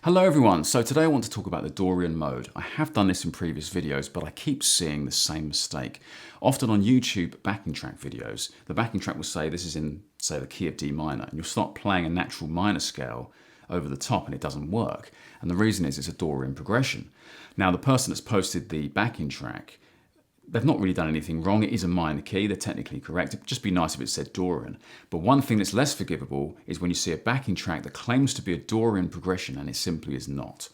Hello everyone, so today I want to talk about the Dorian mode. I have done this in previous videos, but I keep seeing the same mistake. Often on YouTube backing track videos, the backing track will say this is in, say, the key of D minor, and you'll start playing a natural minor scale over the top and it doesn't work. And the reason is it's a Dorian progression. Now the person that's posted the backing track, they've not really done anything wrong. It is a minor key, they're technically correct. It'd just be nice if it said Dorian. But one thing that's less forgivable is when you see a backing track that claims to be a Dorian progression and it simply is not.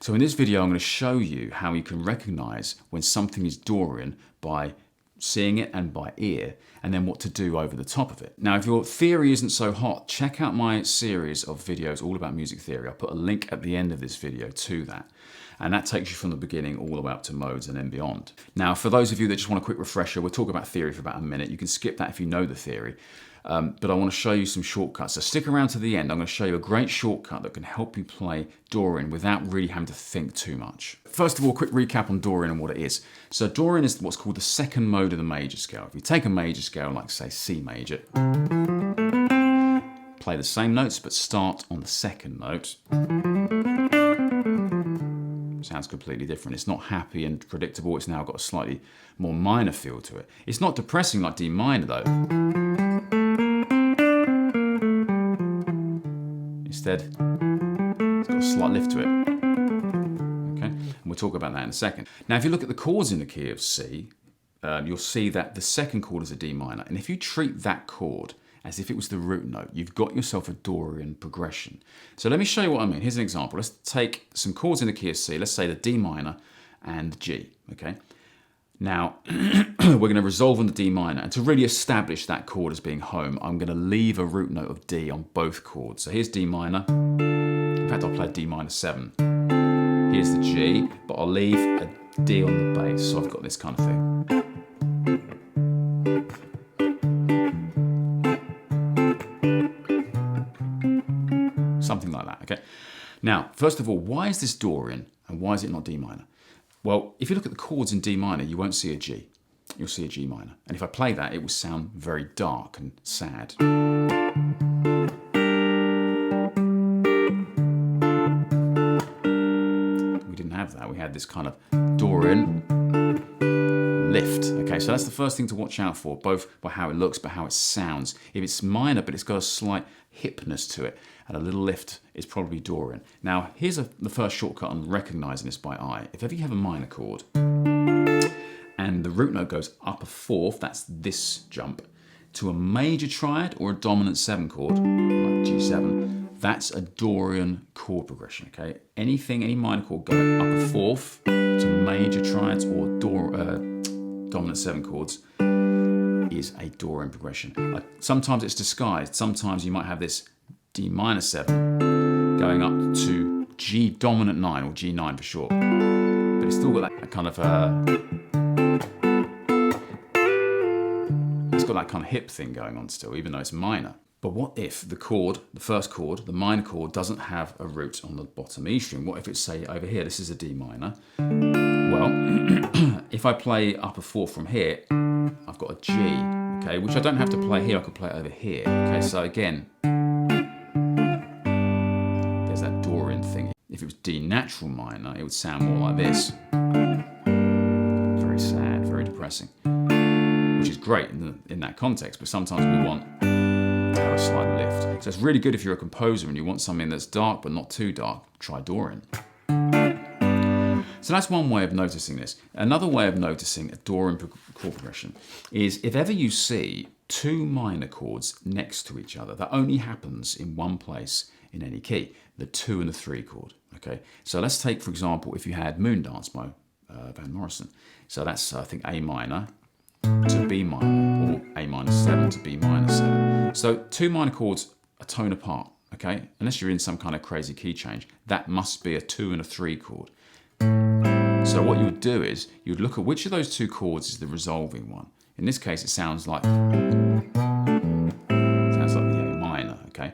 So in this video, I'm going to show you how you can recognize when something is Dorian by seeing it and by ear, and then what to do over the top of it. Now, if your theory isn't so hot, check out my series of videos all about music theory. I'll put a link at the end of this video to that. And that takes you from the beginning all the way up to modes and then beyond. Now, for those of you that just want a quick refresher, we'll talk about theory for about a minute. You can skip that if you know the theory. But I want to show you some shortcuts. So stick around to the end. I'm going to show you a great shortcut that can help you play Dorian without really having to think too much. First of all, quick recap on Dorian and what it is. So Dorian is what's called the second mode of the major scale. If you take a major scale like, say, C major, play the same notes but start on the second note. Sounds completely different. It's not happy and predictable. It's now got a slightly more minor feel to it. It's not depressing like D minor though. Instead, it's got a slight lift to it. Okay, and we'll talk about that in a second. Now, if you look at the chords in the key of C, you'll see that the second chord is a D minor. And if you treat that chord as if it was the root note, you've got yourself a Dorian progression. So let me show you what I mean. Here's an example. Let's take some chords in the key of C. Let's say the D minor and G, okay? Now, we're going to resolve on the D minor. And to really establish that chord as being home, I'm going to leave a root note of D on both chords. So here's D minor. In fact, I'll play D minor 7. Here's the G, but I'll leave a D on the bass. So I've got this kind of thing. Something like that, okay? Now, first of all, why is this Dorian and why is it not D minor? Well, if you look at the chords in D minor, you won't see a G. You'll see a G minor. And if I play that, it will sound very dark and sad. We didn't have that. We had this kind of Dorian lift. Okay, so that's the first thing to watch out for, both by how it looks, but how it sounds. If it's minor, but it's got a slight hipness to it, and a little lift, is probably Dorian. Now, here's the first shortcut on recognizing this by eye. If ever you have a minor chord, and the root note goes up a fourth, that's this jump, to a major triad or a dominant 7 chord, like G7, that's a Dorian chord progression, okay? Any minor chord going up a fourth to major triads or dominant 7 chords is a Dorian progression. Sometimes it's disguised. Sometimes you might have this D minor 7 going up to G dominant 9 or G9 for short. But it's still got that kind of it's got that kind of hip thing going on still, even though it's minor. But what if the chord, the first chord, the minor chord, doesn't have a root on the bottom E string? What if it's, say, over here, this is a D minor? Well, if I play up a 4 from here, I've got a G, okay, which I don't have to play here, I could play it over here. Okay, so again, there's that Dorian thing. If it was D natural minor, it would sound more like this. Very sad, very depressing, which is great in that context, but sometimes we want to have a slight lift. So it's really good if you're a composer and you want something that's dark but not too dark, try Dorian. So that's one way of noticing this. Another way of noticing a Dorian chord progression is if ever you see 2 minor chords next to each other, that only happens in one place in any key, the 2 and the 3 chord, okay? So let's take, for example, if you had Moondance by Van Morrison. So that's, I think, A minor to B minor, or A minor 7 to B minor 7. So 2 minor chords a tone apart, okay? Unless you're in some kind of crazy key change, that must be a 2 and a 3 chord. So what you would do is, you'd look at which of those 2 chords is the resolving one. In this case, it sounds like the A minor, okay?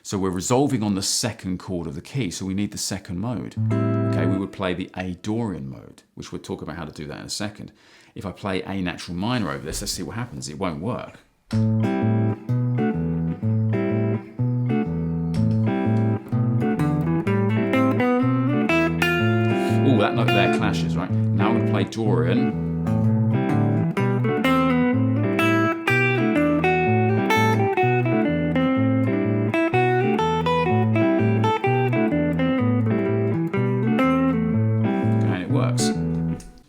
So we're resolving on the second chord of the key, so we need the second mode. Okay, we would play the A Dorian mode, which we'll talk about how to do that in a second. If I play A natural minor over this, let's see what happens. It won't work. note there clashes, right? Now I'm going to play Dorian.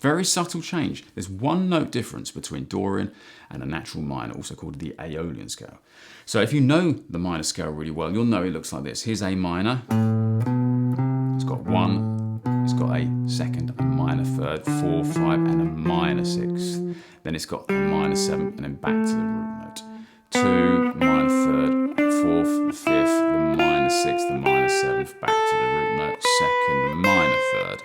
Very subtle change. There's one note difference between Dorian and a natural minor, also called the Aeolian scale. So if you know the minor scale really well, you'll know it looks like this. Here's A minor. It's got 1, it's got a second, a minor third, 4, 5, and a minor sixth. Then it's got a minor 7, and then back to the root note. 2, minor third, 4th, the 5th, the minor 6th, the minor 7th, back to the root note, second, minor third.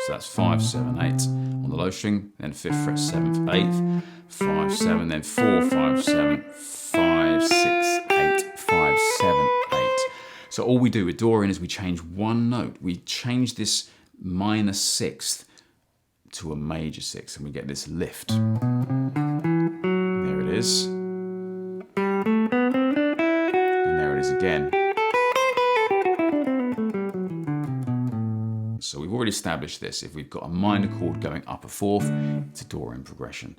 So that's 5, 7, 8 on the low string, then 5th fret, 7th, 8th, 5, 7, then 4, 5, 7, 5, 6, 8, 5, 7, 8. So all we do with Dorian is we change one note. We change this minor sixth to a major sixth, and we get this lift. There it is. And there it is again. So we've already established this. If we've got a minor chord going up a fourth, it's a Dorian progression.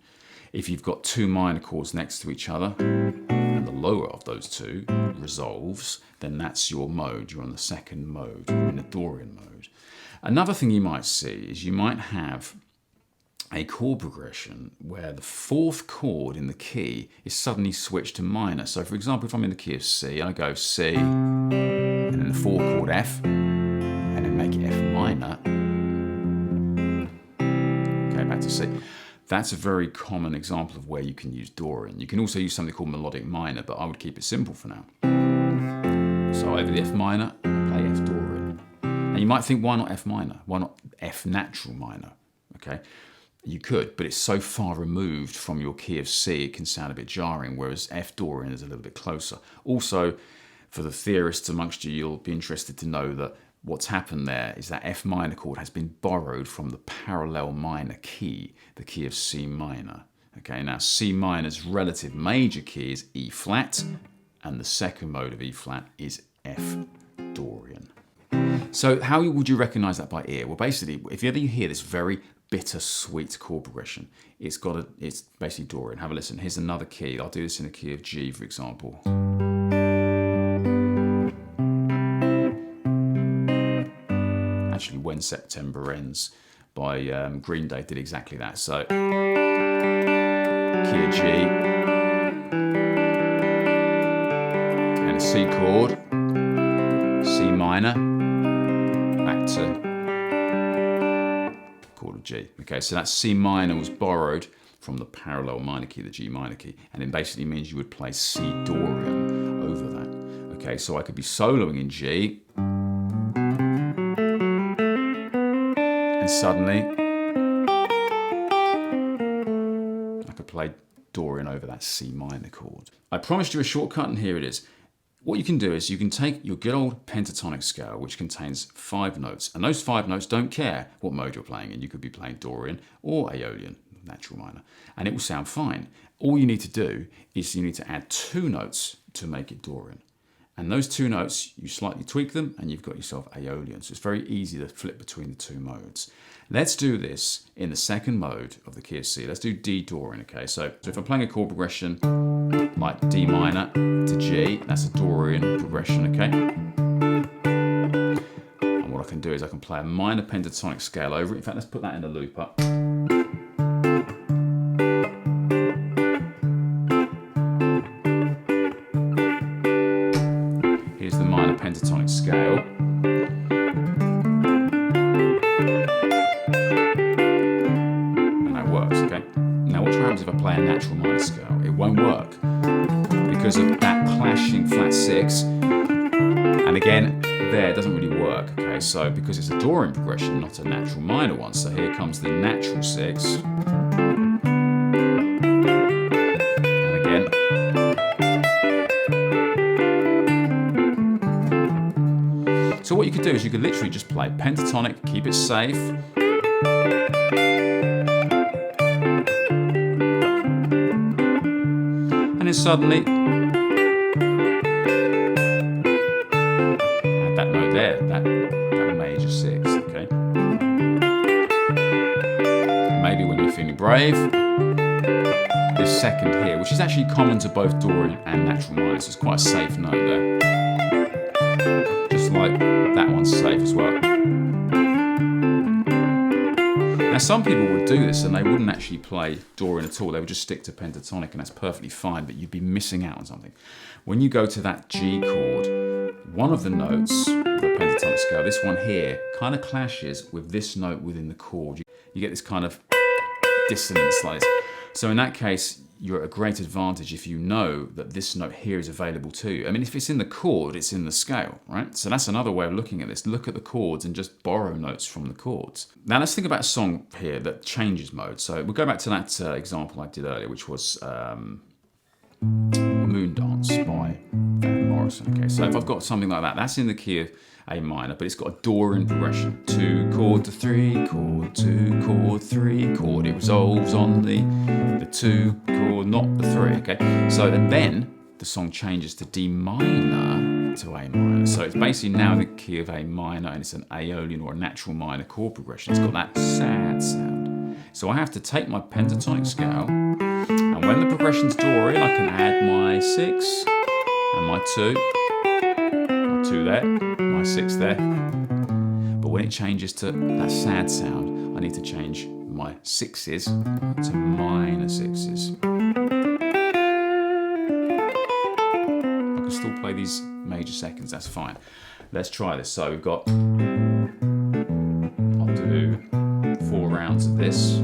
If you've got two minor chords next to each other, and the lower of those two resolves, then that's your mode. You're on the second mode, you're in the Dorian mode. Another thing you might see is you might have a chord progression where the fourth chord in the key is suddenly switched to minor. So for example, if I'm in the key of C, I go C, and then the fourth chord F, and then make it F minor. Okay, back to C. That's a very common example of where you can use Dorian. You can also use something called melodic minor, but I would keep it simple for now. So over the F minor, play F Dorian. And you might think, why not F minor? Why not F natural minor? Okay, you could, but it's so far removed from your key of C, it can sound a bit jarring, whereas F Dorian is a little bit closer. Also, for the theorists amongst you, you'll be interested to know that what's happened there is that F minor chord has been borrowed from the parallel minor key, the key of C minor. Okay, now C minor's relative major key is E flat, and the second mode of E flat is F Dorian. So how would you recognize that by ear? Well, basically, if ever you hear this very bitter-sweet chord progression, it's basically Dorian. Have a listen. Here's another key. I'll do this in a key of G, for example. Actually, When September Ends by Green Day did exactly that. So, key of G, and a C chord, C minor, back to chord of G. Okay, so that C minor was borrowed from the parallel minor key, the G minor key, and it basically means you would play C Dorian over that. Okay, so I could be soloing in G, and suddenly I could play Dorian over that C minor chord. I promised you a shortcut, and here it is. What you can do is you can take your good old pentatonic scale, which contains 5 notes, and those 5 notes don't care what mode you're playing in. You could be playing Dorian or Aeolian, natural minor, and it will sound fine. All you need to do is you need to add 2 notes to make it Dorian. And those 2 notes, you slightly tweak them and you've got yourself Aeolian. So it's very easy to flip between the 2 modes. Let's do this in the second mode of the key of C. Let's do D Dorian, okay? So if I'm playing a chord progression like D minor to G, that's a Dorian progression, okay? And what I can do is I can play a minor pentatonic scale over it. In fact, let's put that in the loop up. Here's the minor pentatonic scale. And that works, okay? Now watch what happens if I play a natural minor scale. It won't work because of that clashing flat 6. And again, there, it doesn't really work, okay? So because it's a Dorian progression, not a natural minor one. So here comes the natural 6. And again. So what you could do is you could literally just play pentatonic, keep it safe. And then suddenly, there, that major 6, okay? Maybe when you're feeling brave, this second here, which is actually common to both Dorian and natural minor, so it's quite a safe note there. Just like that one's safe as well. Now some people would do this and they wouldn't actually play Dorian at all, they would just stick to pentatonic, and that's perfectly fine, but you'd be missing out on something. When you go to that G chord, one of the notes of the pentatonic scale, this one here, kind of clashes with this note within the chord. You get this kind of dissonance like this. So in that case, you're at a great advantage if you know that this note here is available too. I mean, if it's in the chord, it's in the scale, right? So that's another way of looking at this. Look at the chords and just borrow notes from the chords. Now let's think about a song here that changes mode. So we'll go back to that example I did earlier, which was Moon Dance by Van Morrison. Okay, so if I've got something like that, that's in the key of A minor, but it's got a Dorian progression. 2 chord to 3 chord, 2 chord, 3 chord. It resolves on the 2 chord, not the 3, okay? So then the song changes to D minor to A minor. So it's basically now in the key of A minor, and it's an Aeolian or a natural minor chord progression. It's got that sad sound. So I have to take my pentatonic scale, and when the progression's Dorian, I can add my 6 and my 2. My 2 there, my 6 there. But when it changes to that sad sound, I need to change my 6s to minor 6s. I can still play these major seconds, that's fine. Let's try this. So we've got, I'll do 4 rounds of this.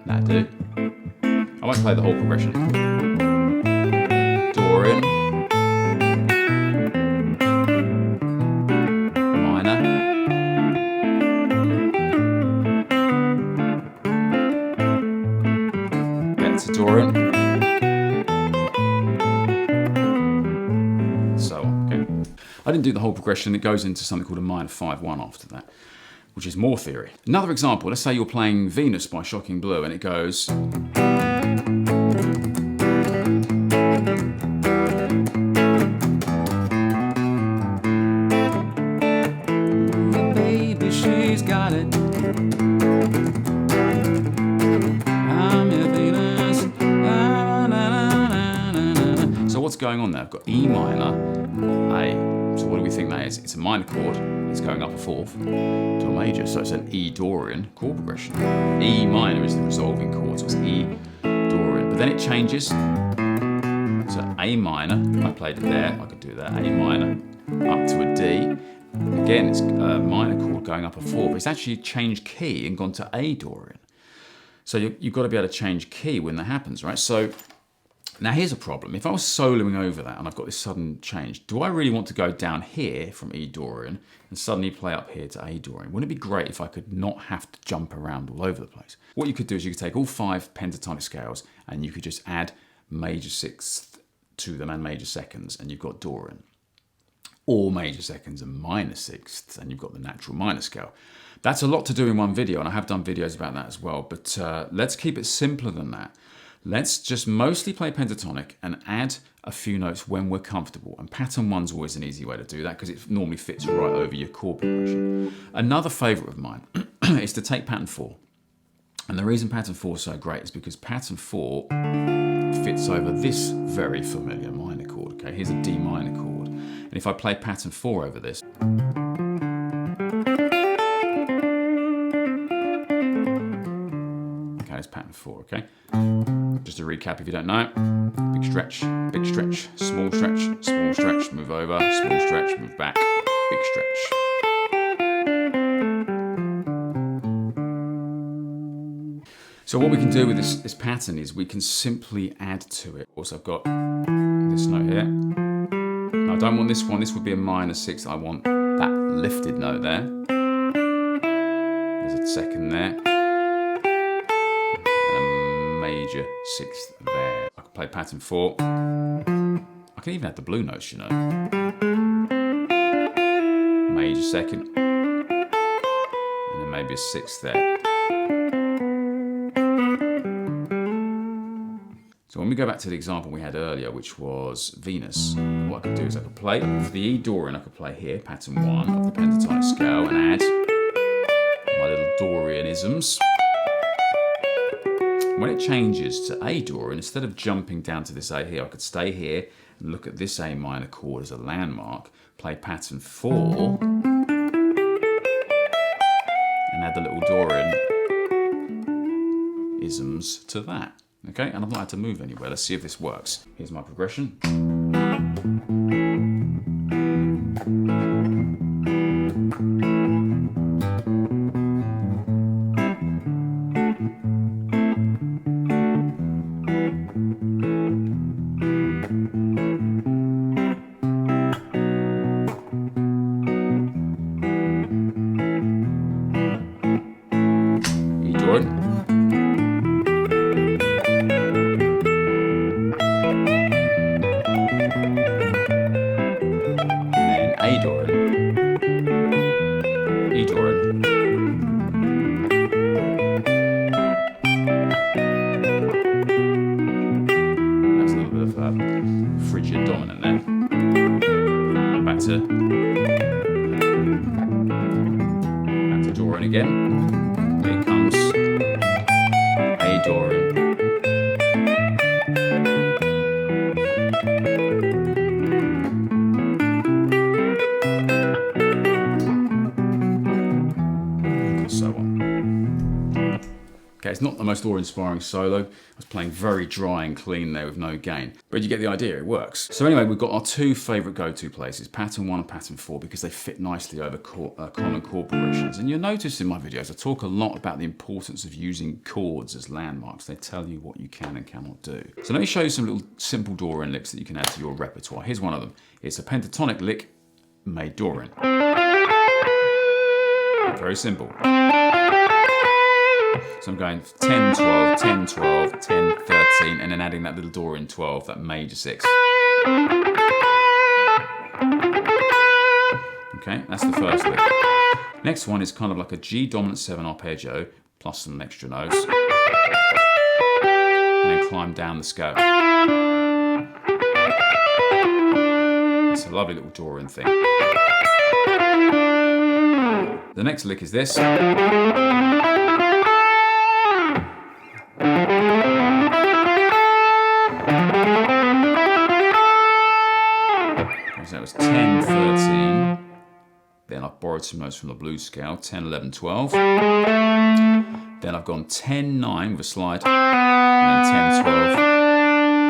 That'll do. I won't play the whole progression. Dorian, minor, back to Dorian, so on. Okay. I didn't do the whole progression. It goes into something called a minor 5-1 after that, which is more theory. Another example, let's say you're playing Venus by Shocking Blue and it goes. Baby, she's got it. I'm your Venus. Na, na, na, na, na, na. So what's going on there? I've got E minor, A. So what do we think that is? It's a minor chord. It's going up a 4th to a major, so it's an E Dorian chord progression. E minor is the resolving chord, so it's E Dorian. But then it changes to A minor. I played it there, I could do that. A minor up to a D. Again, it's a minor chord going up a 4th, but it's actually changed key and gone to A Dorian. So you've got to be able to change key when that happens, right? So now here's a problem. If I was soloing over that and I've got this sudden change, do I really want to go down here from E Dorian and suddenly play up here to A Dorian? Wouldn't it be great if I could not have to jump around all over the place? What you could do is you could take all 5 pentatonic scales and you could just add major 6th to them and major 2nds, and you've got Dorian. Or major 2nds and minor 6ths, and you've got the natural minor scale. That's a lot to do in one video, and I have done videos about that as well, but let's keep it simpler than that. Let's just mostly play pentatonic and add a few notes when we're comfortable. And pattern 1's always an easy way to do that because it normally fits right over your chord progression. Another favourite of mine is to take pattern 4. And the reason pattern 4 is so great is because pattern 4 fits over this very familiar minor chord. Okay, here's a D minor chord. And if I play pattern 4 over this, okay, it's pattern 4, okay? Just to recap if you don't know, big stretch, small stretch, move over, small stretch, move back, big stretch. So what we can do with this pattern is we can simply add to it. Also, I've got this note here. Now I don't want this one, this would be a minor 6th. I want that lifted note there. There's a 2nd there. Major 6th there. I can play pattern 4. I can even add the blue notes, you know. Major 2nd. And then maybe a 6th there. So when we go back to the example we had earlier, which was Venus, what I could do is I could play, for the E Dorian I could play here, pattern 1 of the pentatonic scale, and add my little Dorianisms. When it changes to A Dorian, instead of jumping down to this A here, I could stay here and look at this A minor chord as a landmark, play pattern 4, and add the little Dorian isms to that. Okay, and I've not had to move anywhere. Let's see if this works. Here's my progression. E Dorian. A Dorian, E Dorian, that's a little bit of frigid dominant there. Back to Dorian again. Here it comes. A Dorian. So on. Okay, it's not the most awe-inspiring solo. I was playing very dry and clean there with no gain. But you get the idea, it works. So anyway, we've got our two favourite go-to places, pattern 1 and pattern 4, because they fit nicely over common chord progressions. And you'll notice in my videos, I talk a lot about the importance of using chords as landmarks. They tell you what you can and cannot do. So let me show you some little simple Dorian licks that you can add to your repertoire. Here's one of them. It's a pentatonic lick made Dorian. Very simple. So I'm going 10, 12, 10, 12, 10, 13, and then adding that little Dorian 12, that major 6. Okay, that's the first lick. Next one is kind of like a G dominant 7 arpeggio, plus some extra notes. And then climb down the scale. It's a lovely little Dorian thing. The next lick is this. So that was 10, 13. Then I've borrowed some notes from the blues scale, 10, 11, 12. Then I've gone 10, 9 with a slide, and then 10, 12,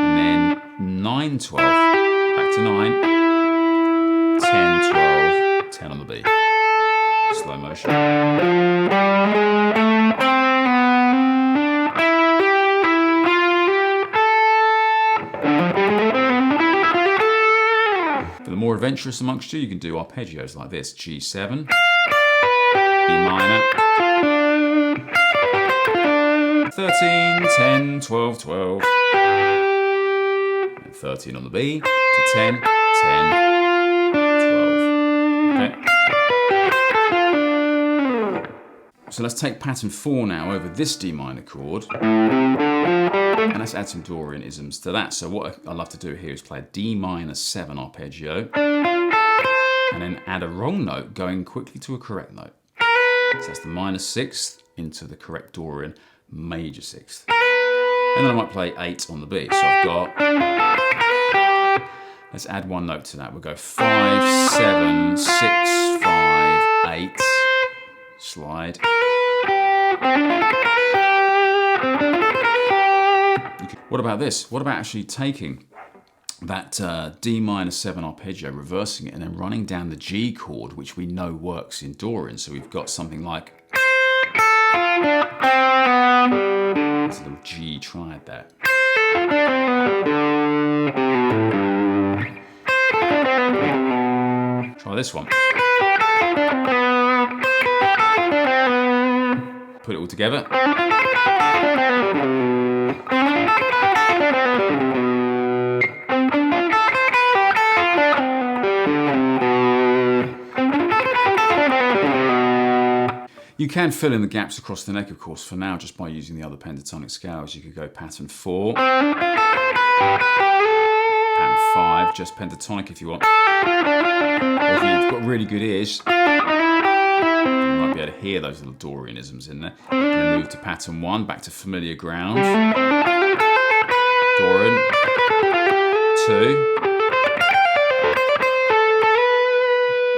and then 9, 12, back to 9, 10, 12, 10 on the B. Slow motion. For the more adventurous amongst you, you can do arpeggios like this. G7, B minor, 13, 10, 12, 12, and 13 on the B, to 10, 10, 12. Okay. So let's take pattern 4 now over this D minor chord, and let's add some Dorian isms to that. So what I love to do here is play a D minor 7 arpeggio, and then add a wrong note going quickly to a correct note. So that's the minor 6th into the correct Dorian major 6th. And then I might play 8 on the B. So I've got, let's add one note to that. We'll go 5, 7, 6, 5, 8, slide. What about this? What about actually taking that D minor 7 arpeggio, reversing it, and then running down the G chord, which we know works in Dorian. So we've got something like, there's a little G triad there. Try this one. Put it all together. You can fill in the gaps across the neck, of course, for now, just by using the other pentatonic scales. You could go pattern 4. Pattern 5, just pentatonic if you want. Or if you've got really good ears, you might be able to hear those little Dorianisms in there. And then move to pattern 1, back to familiar ground. Dorian. 2.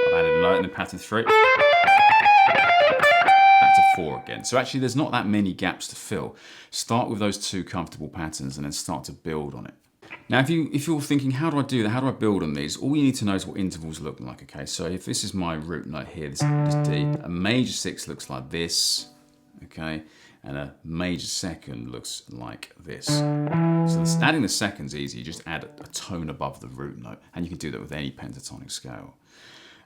I've added a note, and then pattern 3. Back to 4 again. So actually there's not that many gaps to fill. Start with those 2 comfortable patterns and then start to build on it. Now if you're thinking, how do I do that? How do I build on these? All you need to know is what intervals look like, okay? So if this is my root note here, this D, a major 6 looks like this, okay? And a major 2nd looks like this. So adding the 2nd's easy. You just add a tone above the root note, and you can do that with any pentatonic scale.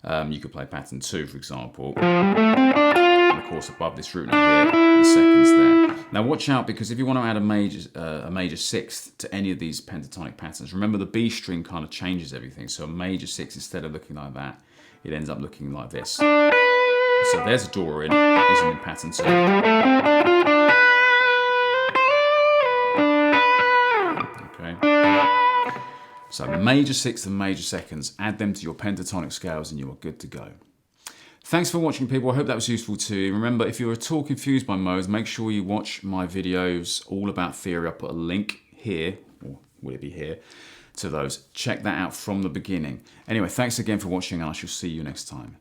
You could play pattern 2, for example, and of course above this root note here, the 2nd's there. Now watch out, because if you want to add a major 6th to any of these pentatonic patterns, remember the B string kind of changes everything. So a major 6, instead of looking like that, it ends up looking like this. So there's a Dorian, isn't in pattern 2. Okay. So major 6th and major 2nds, add them to your pentatonic scales and you are good to go. Thanks for watching, people. I hope that was useful to you. Remember, if you're at all confused by modes, make sure you watch my videos all about theory. I'll put a link here, or will it be here, to those. Check that out from the beginning. Anyway, thanks again for watching, and I shall see you next time.